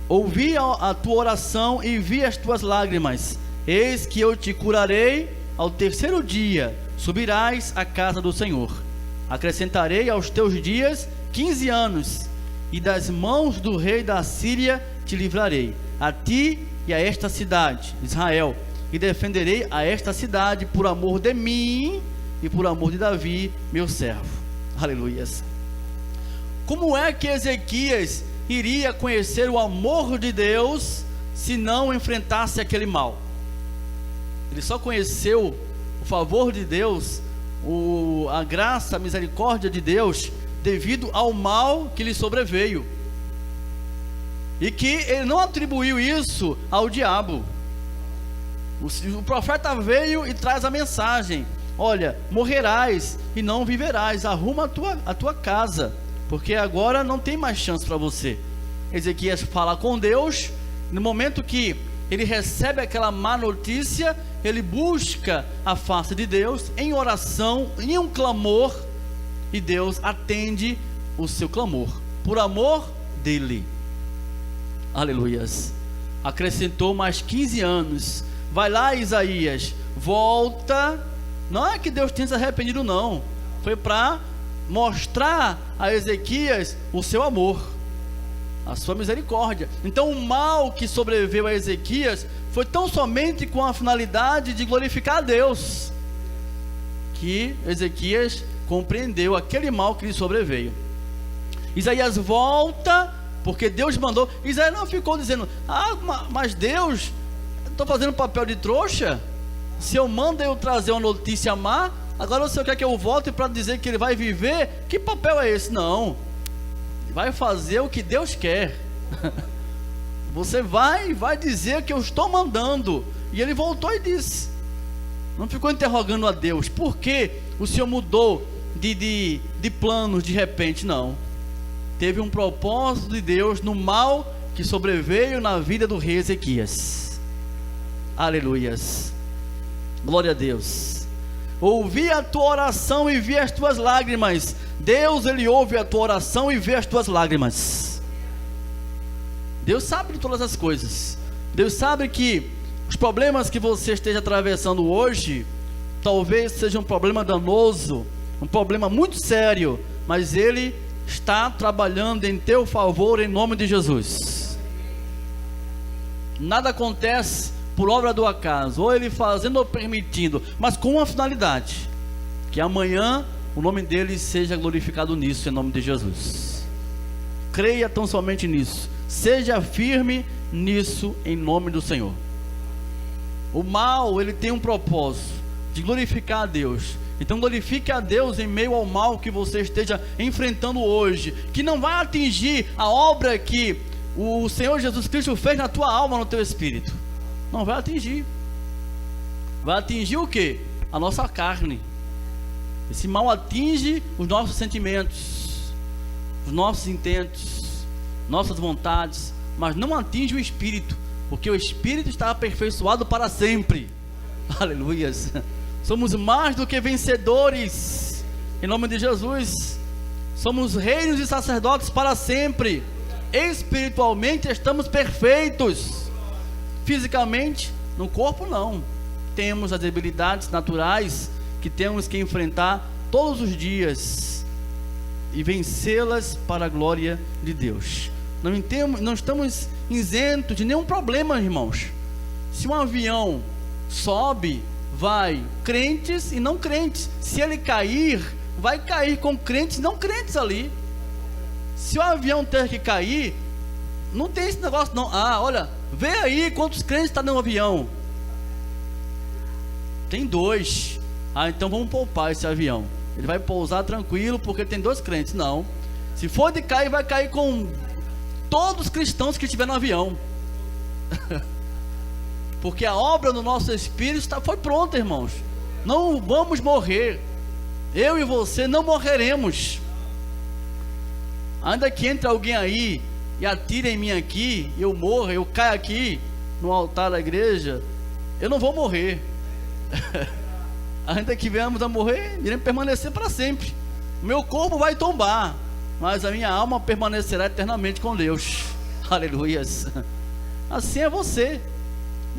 ouvi a tua oração e vi as tuas lágrimas. Eis que eu te curarei. Ao terceiro dia subirás à casa do Senhor. Acrescentarei aos teus dias 15 anos, e das mãos do rei da Síria te livrarei, a ti e a esta cidade, Israel, e defenderei a esta cidade por amor de mim e por amor de Davi, meu servo. Aleluias. Como é que Ezequias iria conhecer o amor de Deus se não enfrentasse aquele mal? Ele só conheceu o favor de Deus, a graça, a misericórdia de Deus, devido ao mal que lhe sobreveio, e que ele não atribuiu isso ao diabo. O profeta veio e traz a mensagem: olha, morrerás e não viverás, arruma a tua casa, porque agora não tem mais chance para você. Ezequias fala com Deus. No momento que ele recebe aquela má notícia, ele busca a face de Deus em oração, em um clamor, e Deus atende o seu clamor, por amor dele. Aleluias. Acrescentou mais 15 anos. Vai lá, Isaías, volta. Não é que Deus tenha se arrependido, não. Foi para mostrar a Ezequias o seu amor, a sua misericórdia. Então o mal que sobreveio a Ezequias foi tão somente com a finalidade de glorificar a Deus, que Ezequias compreendeu aquele mal que lhe sobreveio. Isaías volta, porque Deus mandou. Isaías não ficou dizendo: mas Deus, estou fazendo papel de trouxa. Se eu mando eu trazer uma notícia má, agora o Senhor quer que eu volte para dizer que ele vai viver? Que papel é esse? Não, vai fazer o que Deus quer. Você vai dizer que eu estou mandando. E ele voltou e disse, não ficou interrogando a Deus: por que o Senhor mudou de planos de repente? Não, teve um propósito de Deus no mal que sobreveio na vida do rei Ezequias. Aleluias, glória a Deus. Ouvi a tua oração e vi as tuas lágrimas. Deus, ele ouve a tua oração e vê as tuas lágrimas. Deus sabe de todas as coisas. Deus sabe que os problemas que você esteja atravessando hoje, talvez seja um problema danoso, um problema muito sério, mas ele está trabalhando em teu favor, em nome de Jesus. Nada acontece por obra do acaso, ou ele fazendo ou permitindo, mas com uma finalidade: que amanhã o nome dele seja glorificado nisso, em nome de Jesus. Creia tão somente nisso, seja firme nisso, em nome do Senhor. O mal, ele tem um propósito de glorificar a Deus. Então glorifique a Deus em meio ao mal que você esteja enfrentando hoje, que não vai atingir a obra que o Senhor Jesus Cristo fez na tua alma, no teu espírito. Não vai atingir. Vai atingir o que? A nossa carne. Esse mal atinge os nossos sentimentos, os nossos intentos, nossas vontades, mas não atinge o espírito, porque o espírito está aperfeiçoado para sempre. Aleluias. Somos mais do que vencedores, em nome de Jesus. Somos reinos e sacerdotes para sempre. Espiritualmente estamos perfeitos. Fisicamente, no corpo não. Temos as debilidades naturais que temos que enfrentar todos os dias e vencê-las para a glória de Deus. Não estamos isentos de nenhum problema, irmãos. Se um avião sobe, vai crentes e não crentes. Se ele cair, vai cair com crentes e não crentes ali. Se o avião ter que cair, não tem esse negócio não. Olha, vê aí quantos crentes estão no avião. Tem 2. Então vamos poupar esse avião. Ele vai pousar tranquilo porque tem 2 crentes. Não. Se for de cair, vai cair com todos os cristãos que estiver no avião. Porque a obra no nosso espírito foi pronta, irmãos. Não vamos morrer. Eu e você não morreremos. Ainda que entre alguém aí e atire em mim aqui, eu morra, eu caio aqui no altar da igreja, eu não vou morrer. Ainda que venhamos a morrer, iremos permanecer para sempre. Meu corpo vai tombar, mas a minha alma permanecerá eternamente com Deus. Aleluias. Assim é você.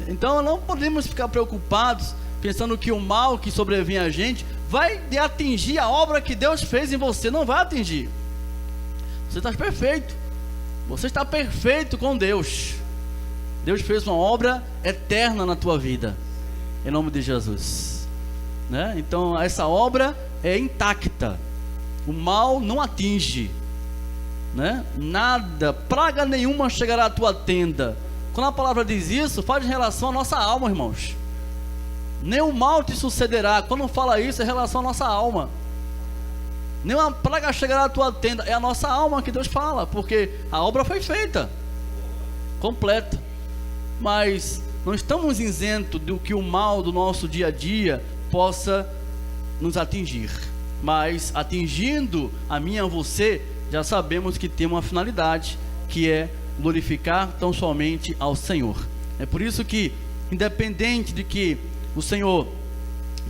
Então não podemos ficar preocupados pensando que o mal que sobrevém a gente vai atingir a obra que Deus fez em você. Não vai atingir. Você está perfeito. Você está perfeito com Deus. Deus fez uma obra eterna na tua vida, em nome de Jesus, né? Então essa obra é intacta. O mal não atinge, né? Nada, praga nenhuma chegará à tua tenda. Quando a palavra diz isso, faz em relação à nossa alma, irmãos. Nenhum mal te sucederá. Quando fala isso, é em relação à nossa alma. Nenhuma praga chegará à tua tenda. É a nossa alma que Deus fala, porque a obra foi feita, completa. Mas não estamos isentos do que o mal do nosso dia a dia possa nos atingir. Mas atingindo a mim e a você, já sabemos que tem uma finalidade, que é glorificar tão somente ao Senhor. É por isso que, independente de que o Senhor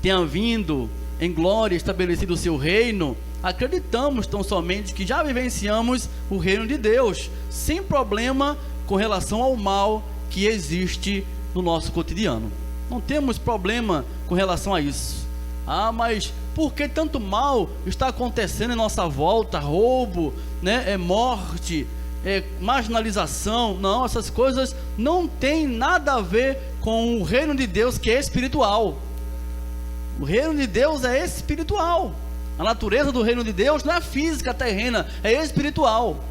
tenha vindo em glória, estabelecido o seu reino, acreditamos tão somente que já vivenciamos o reino de Deus, sem problema com relação ao mal que existe no nosso cotidiano. Não temos problema com relação a isso. Mas por que tanto mal está acontecendo em nossa volta? Roubo, né? Morte, marginalização. Não, essas coisas não têm nada a ver com o reino de Deus, que é espiritual. O reino de Deus é espiritual. A natureza do reino de Deus não é física, terrena, é espiritual.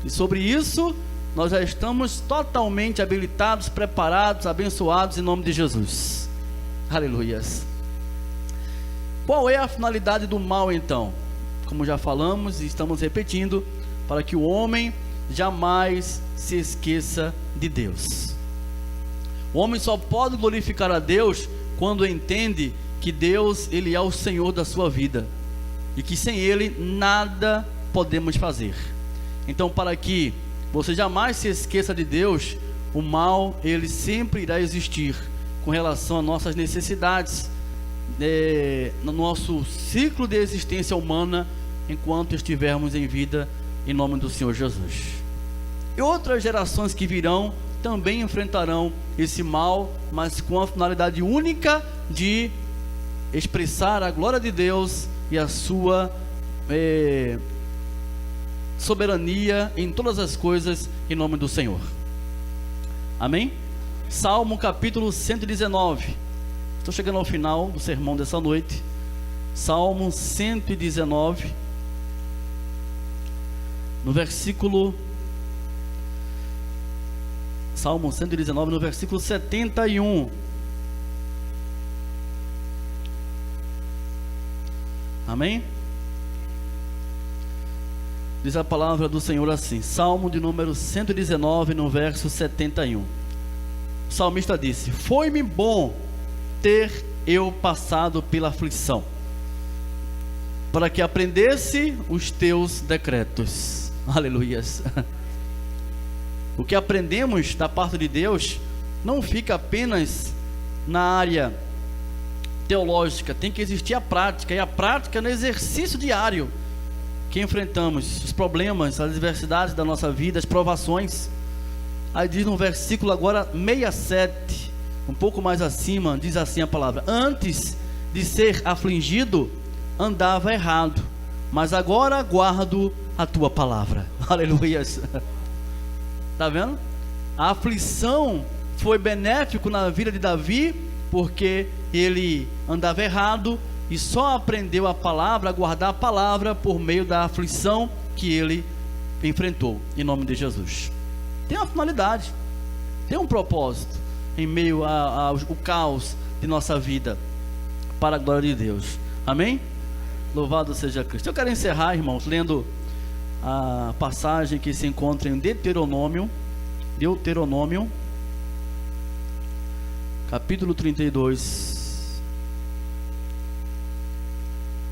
E sobre isso nós já estamos totalmente habilitados, preparados, abençoados em nome de Jesus. Aleluias. Qual é a finalidade do mal então? Como já falamos e estamos repetindo, para que o homem jamais se esqueça de Deus. O homem só pode glorificar a Deus quando entende que Deus, Ele é o Senhor da sua vida, e que sem Ele nada podemos fazer. Então, para que você jamais se esqueça de Deus, o mal, ele sempre irá existir com relação às nossas necessidades, no nosso ciclo de existência humana, enquanto estivermos em vida, em nome do Senhor Jesus. E outras gerações que virão também enfrentarão esse mal, mas com a finalidade única de expressar a glória de Deus e a sua soberania em todas as coisas, em nome do Senhor. Amém? Salmo capítulo 119. Estou chegando ao final do sermão dessa noite. Salmo 119, no versículo Salmo 119, no versículo 71. Amém? Diz a palavra do Senhor assim, Salmo de número 119, no verso 71. O salmista disse: foi-me bom ter eu passado pela aflição, para que aprendesse os teus decretos. Aleluias. O que aprendemos da parte de Deus não fica apenas na área teológica, tem que existir a prática, e a prática no exercício diário que enfrentamos, os problemas, as adversidades da nossa vida, as provações. Aí diz no versículo agora 67, um pouco mais acima, diz assim a palavra: antes de ser afligido, andava errado, mas agora guardo a tua palavra. Aleluia. Está vendo? A aflição foi benéfico na vida de Davi, porque ele andava errado e só aprendeu a palavra, a guardar a palavra por meio da aflição que ele enfrentou, em nome de Jesus. Tem uma finalidade, tem um propósito em meio ao caos de nossa vida, para a glória de Deus. Amém? Louvado seja Cristo. Eu quero encerrar, irmãos, lendo a passagem que se encontra em Deuteronômio, capítulo 32,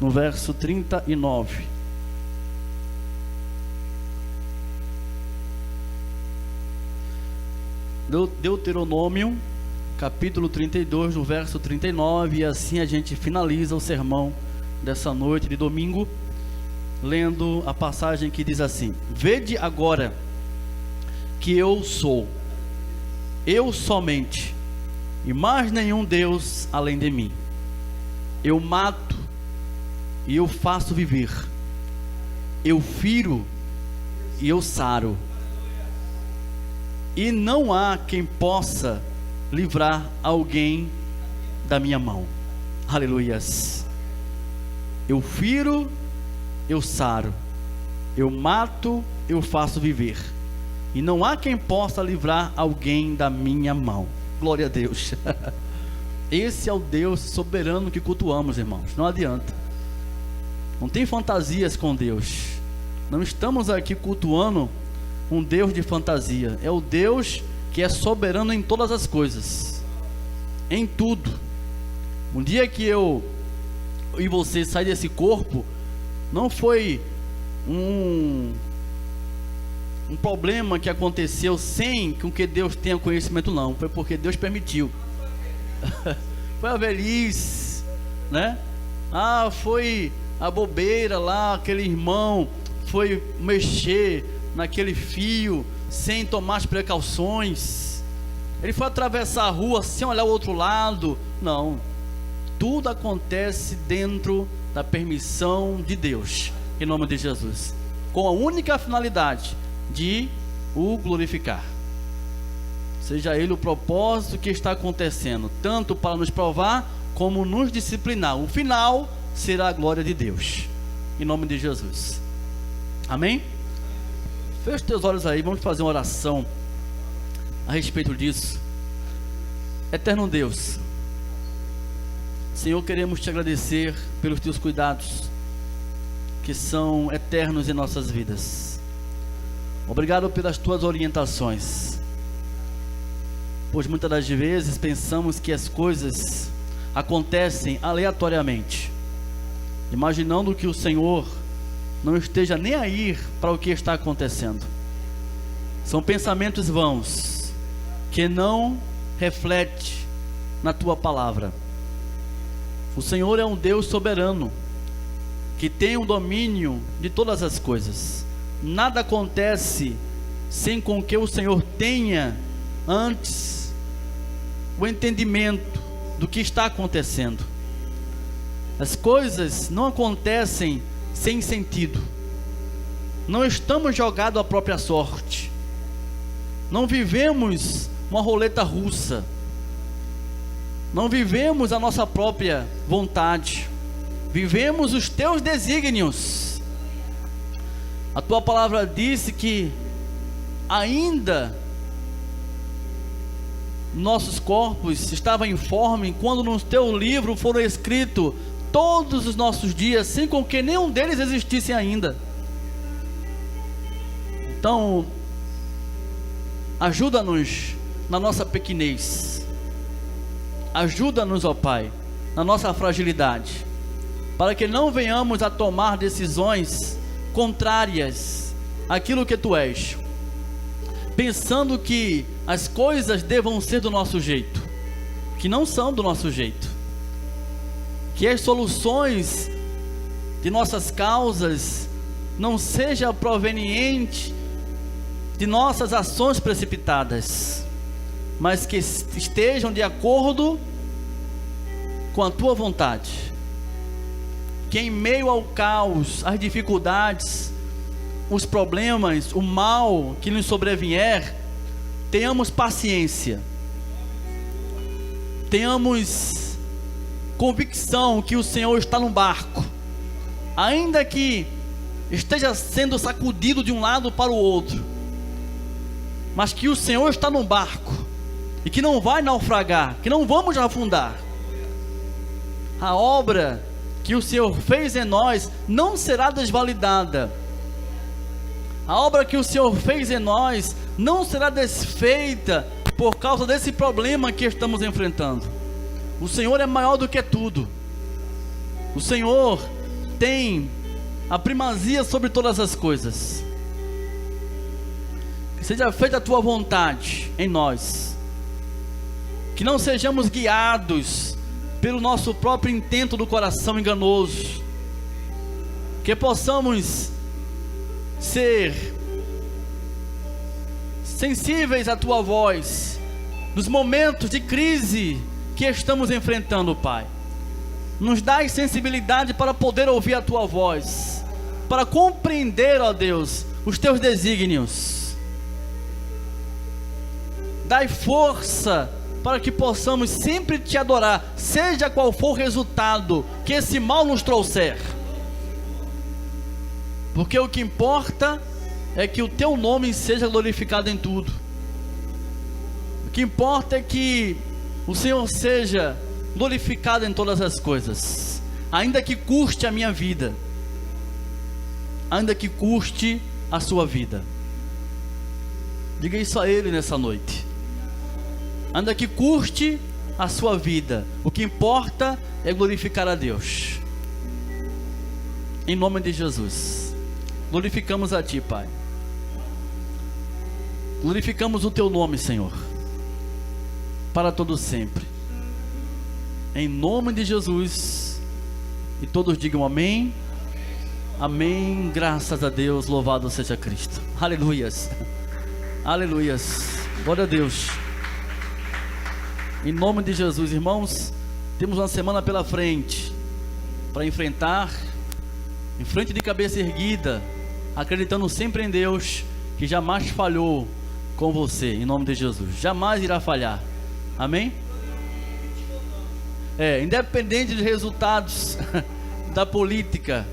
no verso 39. Deuteronômio, capítulo 32, no verso 39, e assim a gente finaliza o sermão dessa noite de domingo, lendo a passagem que diz assim: vede agora que eu sou, eu somente, e mais nenhum Deus além de mim. Eu mato e eu faço viver, eu firo e eu saro, e não há quem possa livrar alguém da minha mão. Aleluias. Eu firo, eu saro, eu mato, eu faço viver, e não há quem possa livrar alguém da minha mão. Glória a Deus. Esse é o Deus soberano que cultuamos, irmãos. Não adianta, não tem fantasias com Deus. Não estamos aqui cultuando um Deus de fantasia. É o Deus que é soberano em todas as coisas, em tudo. Um dia que eu e você sair desse corpo, não foi um problema que aconteceu sem que Deus tenha conhecimento, não. Foi porque Deus permitiu. Foi a velhice, né? Foi a bobeira lá, aquele irmão foi mexer naquele fio sem tomar as precauções, ele foi atravessar a rua sem olhar o outro lado. Não, tudo acontece dentro da permissão de Deus, em nome de Jesus, com a única finalidade de o glorificar. Seja ele o propósito que está acontecendo, tanto para nos provar como nos disciplinar. O final será a glória de Deus, em nome de Jesus. Amém? Feche teus olhos aí, vamos fazer uma oração a respeito disso. Eterno Deus, Senhor, queremos te agradecer pelos teus cuidados, que são eternos em nossas vidas. Obrigado pelas tuas orientações, pois muitas das vezes pensamos que as coisas acontecem aleatoriamente, imaginando que o Senhor não esteja nem aí para o que está acontecendo. São pensamentos vãos, que não refletem na tua palavra. O Senhor é um Deus soberano, que tem o domínio de todas as coisas. Nada acontece sem com que o Senhor tenha antes o entendimento do que está acontecendo. As coisas não acontecem sem sentido. Não estamos jogados à própria sorte. Não vivemos uma roleta russa. Não vivemos a nossa própria vontade. Vivemos os teus desígnios. A tua palavra disse que ainda nossos corpos estavam informes quando no teu livro foram escritos todos os nossos dias, sem com que nenhum deles existisse ainda. Então, ajuda-nos na nossa pequenez, ajuda-nos, ó Pai, na nossa fragilidade, para que não venhamos a tomar decisões contrárias àquilo que Tu és, pensando que as coisas devam ser do nosso jeito, que não são do nosso jeito. Que as soluções de nossas causas não sejam provenientes de nossas ações precipitadas, mas que estejam de acordo com a tua vontade. Que em meio ao caos, às dificuldades, os problemas, o mal que nos sobrevier, tenhamos paciência, tenhamos convicção que o Senhor está no barco, ainda que esteja sendo sacudido de um lado para o outro, mas que o Senhor está no barco e que não vai naufragar, que não vamos afundar. A obra que o Senhor fez em nós não será desvalidada. A obra que o Senhor fez em nós não será desfeita por causa desse problema que estamos enfrentando. O Senhor é maior do que tudo. O Senhor tem a primazia sobre todas as coisas. Que seja feita a tua vontade em nós. Que não sejamos guiados pelo nosso próprio intento do coração enganoso. Que possamos ser sensíveis à tua voz nos momentos de crise que estamos enfrentando, Pai. Nos dai sensibilidade para poder ouvir a tua voz, para compreender, ó Deus, os teus desígnios. Dai força para que possamos sempre te adorar, seja qual for o resultado que esse mal nos trouxer. Porque o que importa é que o teu nome seja glorificado em tudo. O que importa é que o Senhor seja glorificado em todas as coisas, ainda que custe a minha vida, ainda que custe a sua vida. Diga isso a Ele nessa noite. Ainda que custe a sua vida, o que importa é glorificar a Deus. Em nome de Jesus, glorificamos a Ti, Pai. Glorificamos o Teu nome, Senhor, para todo sempre. Em nome de Jesus. E todos digam amém. Amém. Graças a Deus. Louvado seja Cristo. Aleluias. Aleluias. Glória a Deus. Em nome de Jesus, irmãos, temos uma semana pela frente para enfrentar, em frente de cabeça erguida, acreditando sempre em Deus, que jamais falhou com você, em nome de Jesus, jamais irá falhar. Amém? Independente dos resultados da política,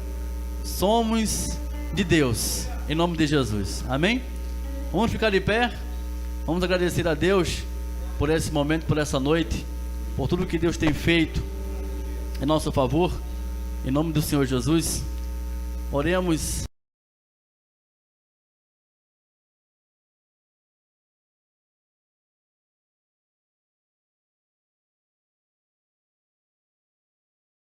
somos de Deus, em nome de Jesus. Amém? Vamos ficar de pé, vamos agradecer a Deus por esse momento, por essa noite, por tudo que Deus tem feito em nosso favor, em nome do Senhor Jesus. Oremos